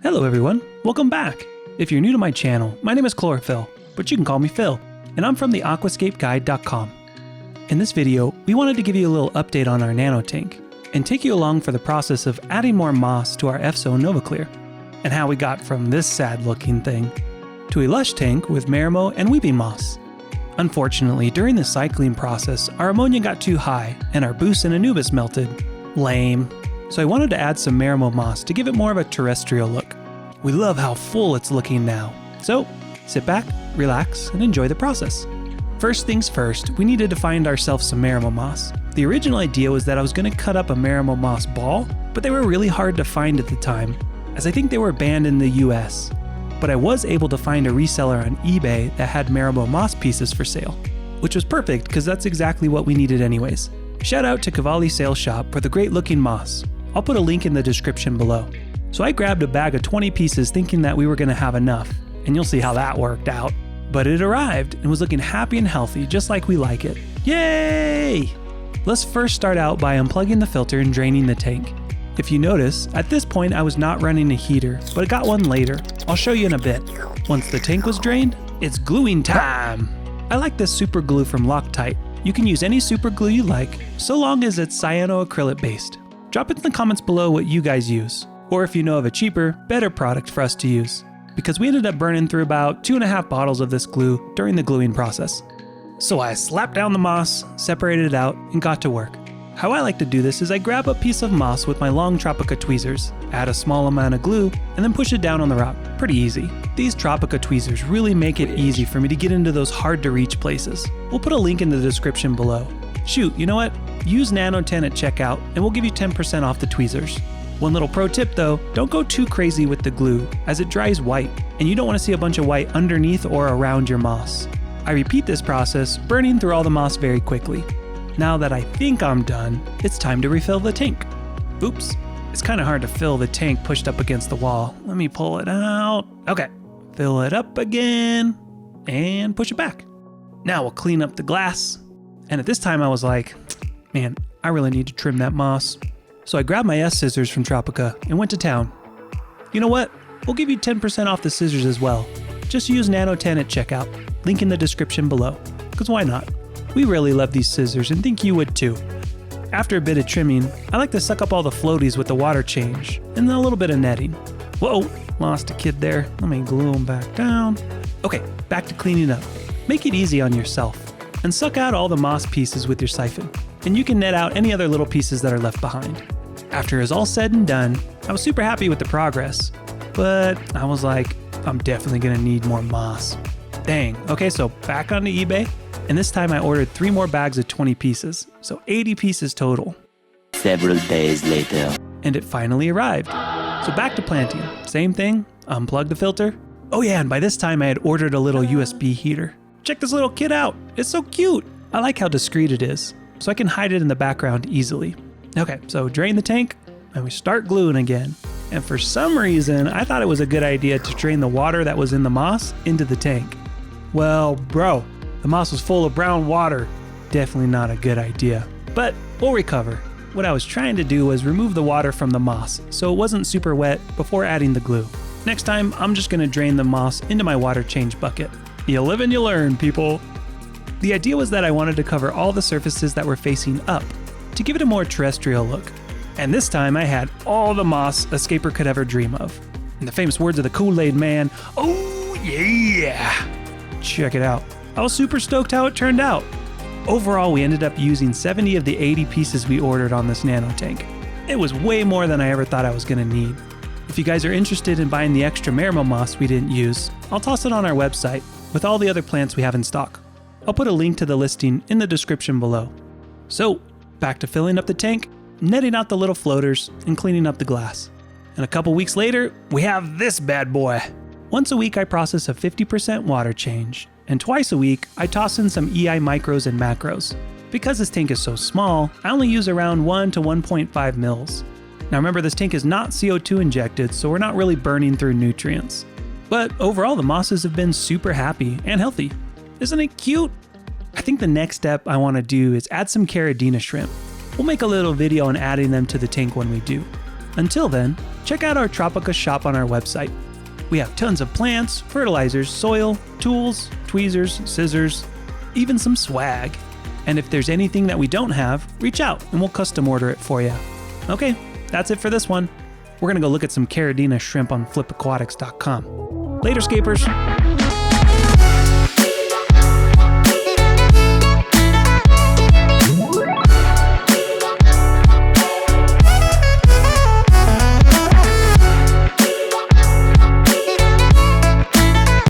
Hello everyone, welcome back. If you're new to my channel, my name is Chlorophyll, but you can call me Phil, and I'm from the AquascapeGuide.com. In this video, we wanted to give you a little update on our nano tank, and take you along for the process of adding more moss to our Fzone NanoClear, and how we got from this sad looking thing to a lush tank with Marimo and weeping moss. Unfortunately, during the cycling process, our ammonia got too high, and our boost and anubis melted. Lame. So I wanted to add some Marimo moss to give it more of a terrestrial look. We love how full it's looking now. So sit back, relax, and enjoy the process. First things first, we needed to find ourselves some Marimo moss. The original idea was that I was going to cut up a Marimo moss ball, but they were really hard to find at the time, as I think they were banned in the US. But I was able to find a reseller on eBay that had Marimo moss pieces for sale, which was perfect because that's exactly what we needed anyways. Shout out to Cavalli Sales Shop for the great looking moss. I'll put a link in the description below. So I grabbed a bag of 20 pieces thinking that we were going to have enough, and you'll see how that worked out. But it arrived and was looking happy and healthy just like we like it. Yay! Let's first start out by unplugging the filter and draining the tank. If you notice, at this point I was not running a heater, but I got one later. I'll show you in a bit. Once the tank was drained, it's gluing time! I like this super glue from Loctite. You can use any super glue you like, so long as it's cyanoacrylate based. Drop it in the comments below what you guys use, or if you know of a cheaper, better product for us to use, because we ended up burning through about 2.5 bottles of this glue during the gluing process. So I slapped down the moss, separated it out, and got to work. How I like to do this is I grab a piece of moss with my long Tropica tweezers, add a small amount of glue, and then push it down on the rock. Pretty easy. These Tropica tweezers really make it easy for me to get into those hard to reach places. We'll put a link in the description below. Shoot, you know what? Use Nano10 at checkout and we'll give you 10% off the tweezers. One little pro tip though, don't go too crazy with the glue as it dries white and you don't want to see a bunch of white underneath or around your moss. I repeat this process, burning through all the moss very quickly. Now that I think I'm done, it's time to refill the tank. Oops, it's kind of hard to fill the tank pushed up against the wall. Let me pull it out. Okay, fill it up again and push it back. Now we'll clean up the glass. And at this time I was like, man, I really need to trim that moss. So I grabbed my scissors from Tropica and went to town. You know what? We'll give you 10% off the scissors as well. Just use Nano10 at checkout. Link in the description below. Because why not? We really love these scissors and think you would too. After a bit of trimming, I like to suck up all the floaties with the water change and then a little bit of netting. Whoa, lost a kid there. Let me glue them back down. Okay, back to cleaning up. Make it easy on yourself and suck out all the moss pieces with your siphon. And you can net out any other little pieces that are left behind. After it's all said and done, I was super happy with the progress, but I was like, I'm definitely gonna need more moss. Dang, okay, so back onto eBay, and this time I ordered 3 more bags of 20 pieces, so 80 pieces total. Several days later. And it finally arrived. So back to planting, same thing, unplug the filter. Oh yeah, and by this time I had ordered a little USB heater. Check this little kid out, it's so cute. I like how discreet it is, so I can hide it in the background easily. Okay, so drain the tank, and we start gluing again. And for some reason, I thought it was a good idea to drain the water that was in the moss into the tank. Well, bro, the moss was full of brown water. Definitely not a good idea, but we'll recover. What I was trying to do was remove the water from the moss, so it wasn't super wet before adding the glue. Next time, I'm just gonna drain the moss into my water change bucket. You live and you learn, people. The idea was that I wanted to cover all the surfaces that were facing up to give it a more terrestrial look. And this time I had all the moss a scaper could ever dream of. In the famous words of the Kool-Aid man, oh yeah! Check it out. I was super stoked how it turned out. Overall, we ended up using 70 of the 80 pieces we ordered on this nano tank. It was way more than I ever thought I was gonna need. If you guys are interested in buying the extra Marimo moss we didn't use, I'll toss it on our website with all the other plants we have in stock. I'll put a link to the listing in the description below. So, back to filling up the tank, netting out the little floaters, and cleaning up the glass. And a couple weeks later, we have this bad boy. Once a week I process a 50% water change, and twice a week I toss in some EI micros and macros. Because this tank is so small, I only use around 1 to 1.5 mils. Now remember, this tank is not CO2 injected, so we're not really burning through nutrients. But overall, the mosses have been super happy and healthy. Isn't it cute? I think the next step I want to do is add some Caridina shrimp. We'll make a little video on adding them to the tank when we do. Until then, check out our Tropica shop on our website. We have tons of plants, fertilizers, soil, tools, tweezers, scissors, even some swag. And if there's anything that we don't have, reach out and we'll custom order it for you. Okay, that's it for this one. We're gonna go look at some Caridina shrimp on flipaquatics.com. Later, scapers.